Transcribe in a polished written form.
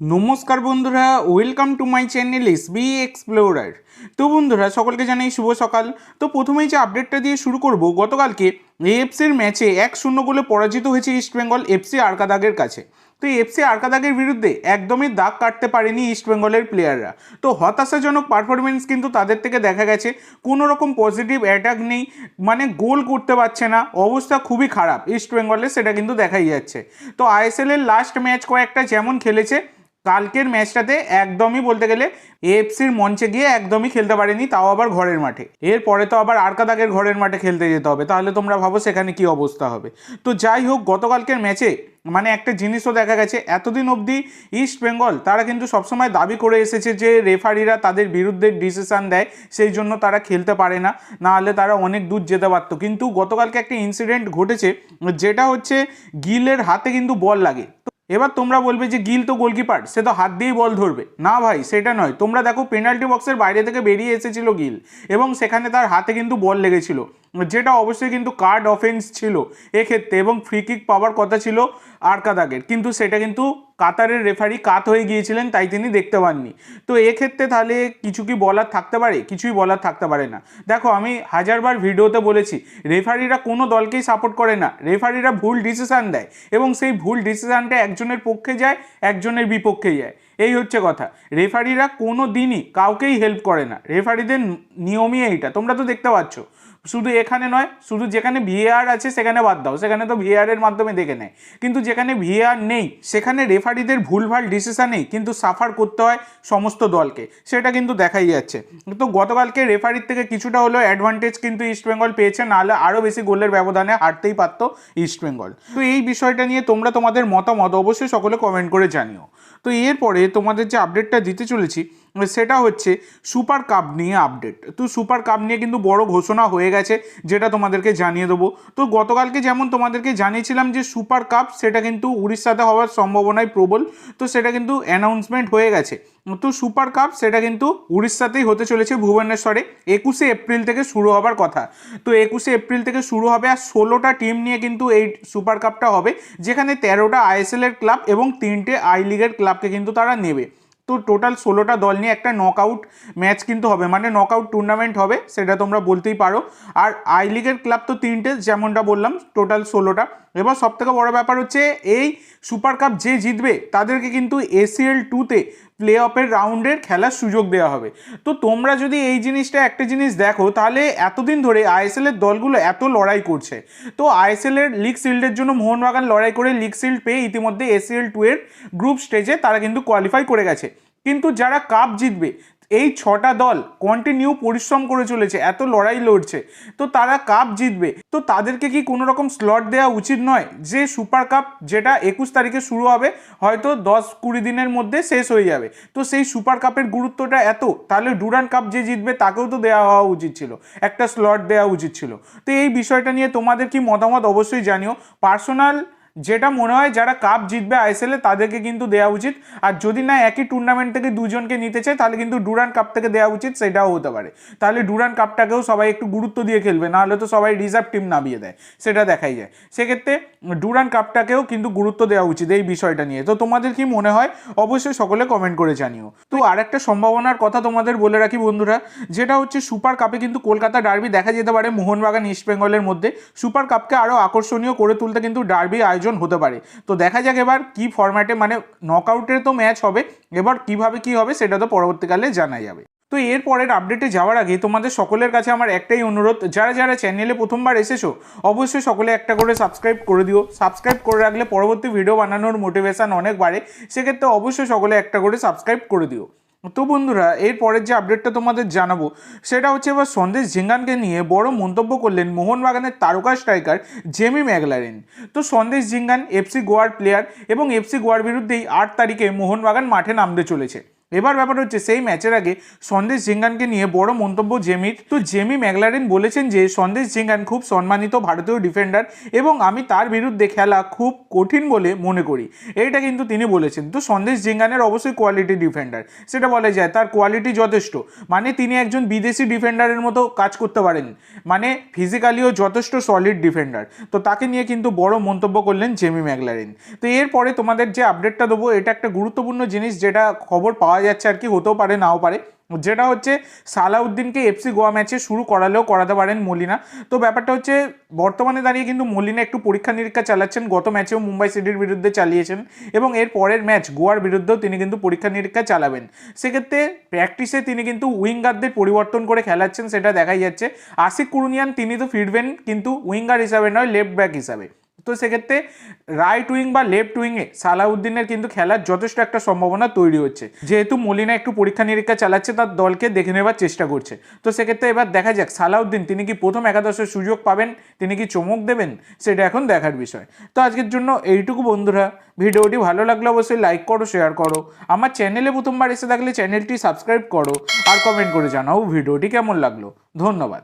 নমস্কার বন্ধুরা, welcome to my channel SB explorer. তো বন্ধুরা, সকলকে জানাই শুভ সকাল। তো প্রথমেই যে আপডেটটা দিয়ে শুরু করব, গতকালকে এএফসির ম্যাচে 1-0 গোলে পরাজিত হয়েছে ইস্টবেঙ্গল এফসি আরকাদাগের কাছে। তো এফসি আরকাদাগের বিরুদ্ধে একদমই দাগ কাটতে পারেনি ইস্টবেঙ্গলের প্লেয়াররা। তো হতাশাজনক পারফরমেন্স কিন্তু তাদের থেকে দেখা গেছে। কোনো রকম পজিটিভ অ্যাটাক নেই, মানে গোল করতে পারছে না, অবস্থা খুবই খারাপ ইস্টবেঙ্গলের, সেটা কিন্তু দেখাই যাচ্ছে। তো আইএসএল এর লাস্ট ম্যাচ কয়েকটা যেমন খেলেছে, কালকের ম্যাচটাতে একদমই বলতে গেলে এএফসির মঞ্চে গিয়ে একদমই খেলতে পারেনি, তাও আবার ঘরের মাঠে। এরপরে তো আবার আরকাদাগের ঘরের মাঠে খেলতে যেতে হবে, তাহলে তোমরা ভাবো সেখানে কি অবস্থা হবে। তো যাই হোক, গতকালকের ম্যাচে মানে একটা জিনিসও দেখা গেছে, এতদিন অবধি ইস্ট বেঙ্গল তারা কিন্তু সবসময় দাবি করে এসেছে যে রেফারিরা তাদের বিরুদ্ধে ডিসিশন দেয়, সেই জন্য তারা খেলতে পারে না, নাহলে তারা অনেক দূর যেতে পারতো। কিন্তু গতকালকে একটা ইনসিডেন্ট ঘটেছে, যেটা হচ্ছে গিলের হাতে কিন্তু বল লাগে। এবার তোমরা বলবে যে গিল তো গোলকিপার, সে তো হাত দিয়েই বল ধরবে। না ভাই, সেটা নয়। তোমরা দেখো, পেনাল্টি বক্সের বাইরে থেকে বেরিয়ে এসেছিল গিল, এবং সেখানে তার হাতে কিন্তু বল লেগেছিল, যেটা অবশ্যই কিন্তু কার্ড অফেন্স ছিল এক্ষেত্রে, এবং ফ্রি কিক পাওয়ার কথা ছিল আরকাদাগের, কিন্তু সেটা কিন্তু কাতারের রেফারি কাত হয়ে গিয়েছিলেন, তাই তিনি দেখতে পাননি। তো এক্ষেত্রে তাহলে কিছু কি বলার থাকতে পারে? কিছুই বলার থাকতে পারে না। দেখো, আমি হাজারবার ভিডিওতে বলেছি, রেফারিরা কোনো দলকেই সাপোর্ট করে না, রেফারিরা ভুল ডিসিশান দেয়, এবং সেই ভুল ডিসিশানটা একজনের পক্ষে যায়, একজনের বিপক্ষে যায়। এই হচ্ছে কথা। রেফারিরা কোনো দিনই কাউকেই হেল্প করে না, রেফারিদের নিয়মই এইটা, তোমরা তো দেখতে পাচ্ছ। শুধু এখানে নয়, শুধু যেখানে ভিএআর আছে সেখানে বাদ দাও, সেখানে তো ভিএআর এর মাধ্যমে দেখে নেয়, কিন্তু যেখানে ভিএআর নেই সেখানে রেফারিদের ভুলভাল ডিসিশনেই কিন্তু সাফার করতে হয় সমস্ত দলকে, সেটা কিন্তু দেখাই যাচ্ছে। তো গতকালকে রেফারির থেকে কিছুটা হলেও অ্যাডভান্টেজ কিন্তু ইস্টবেঙ্গল পেয়েছে, নাহলে আরও বেশি গোলের ব্যবধানে হারতেই পারতো ইস্টবেঙ্গল। তো এই বিষয়টা নিয়ে তোমরা তোমাদের মতামত অবশ্যই সকলে কমেন্ট করে জানিও। তো এরপরে তোমাদের যে আপডেটটা দিতে চলেছি, সেটা হচ্ছে সুপার কাপ নিয়ে আপডেট। তো সুপার কাপ নিয়ে কিন্তু বড় ঘোষণা হয়ে গেছে, যেটা তোমাদেরকে জানিয়ে দেবো। তো গতকালকে যেমন তোমাদেরকে জানিয়েছিলাম যে সুপার কাপ সেটা কিন্তু উড়িষ্যাতে হওয়ার সম্ভাবনাই প্রবল, তো সেটা কিন্তু অ্যানাউন্সমেন্ট হয়ে গেছে। তো সুপার কাপ সেটা কিন্তু উড়িষ্যাতেই হতে চলেছে, ভুবনেশ্বরে 21শে এপ্রিল থেকে শুরু হবার কথা। তো 21শে এপ্রিল থেকে শুরু হবে, আর 16টা টিম নিয়ে কিন্তু এই সুপার কাপটা হবে, যেখানে 13টা আইএসএল এর ক্লাব এবং 3টে আই লিগের ক্লাবকে কিন্তু তারা নেবে। তো টোটাল 16টা দল নিয়ে একটা নকআউট ম্যাচ কিন্তু হবে, মানে নকআউট টুর্নামেন্ট হবে, সেটা তোমরা বলতেই পারো। আর আই লিগের ক্লাব তো 3টে, যেমনটা বললাম, টোটাল 16টা। এবার সবথেকে বড় ব্যাপার হচ্ছে, এই সুপার কাপ যে জিতবে তাদেরকে কিন্তু এসিএল 2তে প্লে অফের রাউন্ডের খেলার সুযোগ দেওয়া হবে। তো তোমরা যদি এই জিনিসটা একটা জিনিস দেখো, তাহলে এতদিন ধরে আইএসএল এর দলগুলো এত লড়াই করছে, তো আইএসএল এর লিগ শিল্ডের জন্য মোহনবাগান লড়াই করে লিগ শিল্ড পেয়ে ইতিমধ্যে এসিএল 2 এর গ্রুপ স্টেজে তারা কিন্তু কোয়ালিফাই করে গেছে। কিন্তু যারা কাপ জিতবে, এই 6টা দল কন্টিনিউ পরিশ্রম করে চলেছে, এত লড়াই লড়ছে, তো তারা কাপ জিতবে। তো তাদেরকে কি কোনো রকম স্লট দেওয়া উচিত নয়? যে সুপার কাপ যেটা 21 তারিখে শুরু হবে, হয়তো 10-20 দিনের মধ্যে শেষ হয়ে যাবে, তো সেই সুপার কাপের গুরুত্বটা এত, তাহলে ডুরান্ড কাপ যে জিতবে তাকেও তো দেওয়া হওয়া উচিত ছিল, একটা স্লট দেওয়া উচিত ছিল। তো এই বিষয়টা নিয়ে তোমাদের কি মতামত অবশ্যই জানিও। পার্সোনাল যেটা মনে হয়, যারা কাপ জিতবে আইএসএল এ তাদেরকে কিন্তু দেওয়া উচিত, আর যদি না একই টুর্নামেন্ট থেকে দুজনকে নিতে চায়, তাহলে কিন্তু ডুরান্ড কাপ থেকে দেওয়া উচিত, সেটাও হতে পারে। তাহলে ডুরান্ড কাপটাকেও সবাই একটু গুরুত্ব দিয়ে খেলবে, নাহলে তো সবাই রিজার্ভ টিম নামিয়ে দেয়, সেটা দেখাই যায়। সেক্ষেত্রে ডুরান্ড কাপটাকেও কিন্তু গুরুত্ব দেওয়া উচিত এই বিষয়টা নিয়ে। তো তোমাদের কি মনে হয় অবশ্যই সকলে কমেন্ট করে জানিও। তো আরেকটা সম্ভাবনার কথা তোমাদের বলে রাখি বন্ধুরা, যেটা হচ্ছে সুপার কাপে কিন্তু কলকাতা ডার্বি দেখা যেতে পারে মোহনবাগান ইস্টবেঙ্গলের মধ্যে। সুপার কাপকে আরও আকর্ষণীয় করে তুলতে কিন্তু ডার্বি আয়োজন হতে পারে। তো দেখা যাক এবার কি ফরম্যাটে, মানে নকআউটের তো ম্যাচ হবে, এবার কিভাবে কি হবে সেটা তো পরবর্তীকালে জানা যাবে। তো এর পরের আপডেটে যাওয়ার আগে তোমাদের সকলের কাছে আমার একটাই অনুরোধ, যারা যারা চ্যানেলে প্রথমবার এসেছো অবশ্যই সকলে একটা করে সাবস্ক্রাইব করে দিও। সাবস্ক্রাইব করে রাখলে পরবর্তী ভিডিও বানানোর মোটিভেশন অনেক বাড়ে, সেক্ষেত্রে অবশ্যই সকলে একটা করে সাবস্ক্রাইব করে দিও। তো বন্ধুরা, এর পরের যে আপডেটটা তোমাদের জানাবো, সেটা হচ্ছে এবার সন্দেশ ঝিঙ্গানকে নিয়ে বড় মন্তব্য করলেন মোহনবাগানের তারকা স্ট্রাইকার জেমি ম্যাকলারেন। তো সন্দেশ ঝিঙ্গান এফসি গোয়ার প্লেয়ার, এবং এফসি গোয়ার বিরুদ্ধেই 8 তারিখে মোহনবাগান মাঠে নামতে চলেছে। এবার ব্যাপার হচ্ছে সেই ম্যাচের আগে সন্দেশ ঝিঙ্গানকে নিয়ে বড় মন্তব্য জেমির। তো জেমি ম্যাকলারেন বলেছেন যে সন্দেশ ঝিঙ্গান খুব সম্মানিত ভারতীয় ডিফেন্ডার এবং আমি তার বিরুদ্ধে খেলা খুব কঠিন বলে মনে করি, এইটা কিন্তু তিনি বলেছেন। তো সন্দেশ ঝিঙ্গানের অবশ্যই কোয়ালিটি ডিফেন্ডার, সেটা বলা যায়, তার কোয়ালিটি যথেষ্ট, মানে তিনি একজন বিদেশি ডিফেন্ডারের মতো কাজ করতে পারেন, মানে ফিজিক্যালিও যথেষ্ট সলিড ডিফেন্ডার। তো তাকে নিয়ে কিন্তু বড় মন্তব্য করলেন জেমি ম্যাকলারেন। তো এরপরে তোমাদের যে আপডেটটা দেবো এটা একটা গুরুত্বপূর্ণ জিনিস, যেটা খবর পাওয়া যাচ্ছে আর কি, হতেও পারে নাও পারে, যেটা হচ্ছে সালাউদ্দিনকে এফসি গোয়া ম্যাচে শুরু করালেও করাতে পারেন মলিনা। তো ব্যাপারটা হচ্ছে বর্তমানে দাঁড়িয়ে কিন্তু মলিনা একটু পরীক্ষা নিরীক্ষা চালাচ্ছেন, গত ম্যাচেও মুম্বাই সিটির বিরুদ্ধে চালিয়েছেন এবং এর পরের ম্যাচ গোয়ার বিরুদ্ধেও তিনি কিন্তু পরীক্ষা নিরীক্ষা চালাবেন। সেক্ষেত্রে প্র্যাকটিসে তিনি কিন্তু উইঙ্গারদের পরিবর্তন করে খেলাচ্ছেন, সেটা দেখাই যাচ্ছে। আশিক কুরুনিয়ান তিনি তো ফিরবেন কিন্তু উইঙ্গার হিসাবে নয়, লেফট ব্যাক হিসাবে। তো সেক্ষেত্রে রাইট উইং বা লেফট উইংয়ে সালাউদ্দিনের কিন্তু খেলার যথেষ্ট একটা সম্ভাবনা তৈরি হচ্ছে, যেহেতু মলিনা একটু পরীক্ষা নিরীক্ষা চালাচ্ছে, তার দলকে দেখে নেবার চেষ্টা করছে। তো সেক্ষেত্রে এবার দেখা যাক সালাউদ্দিন তিনি কি প্রথম একাদশের সুযোগ পাবেন, তিনি কি চমক দেবেন, সেটা এখন দেখার বিষয়। তো আজকের জন্য এইটুকু বন্ধুরা, ভিডিওটি ভালো লাগলে অবশ্যই লাইক করো, শেয়ার করো, আমার চ্যানেলে প্রথমবার এসে থাকলে চ্যানেলটি সাবস্ক্রাইব করো আর কমেন্ট করে জানাও ভিডিওটি কেমন লাগলো। ধন্যবাদ।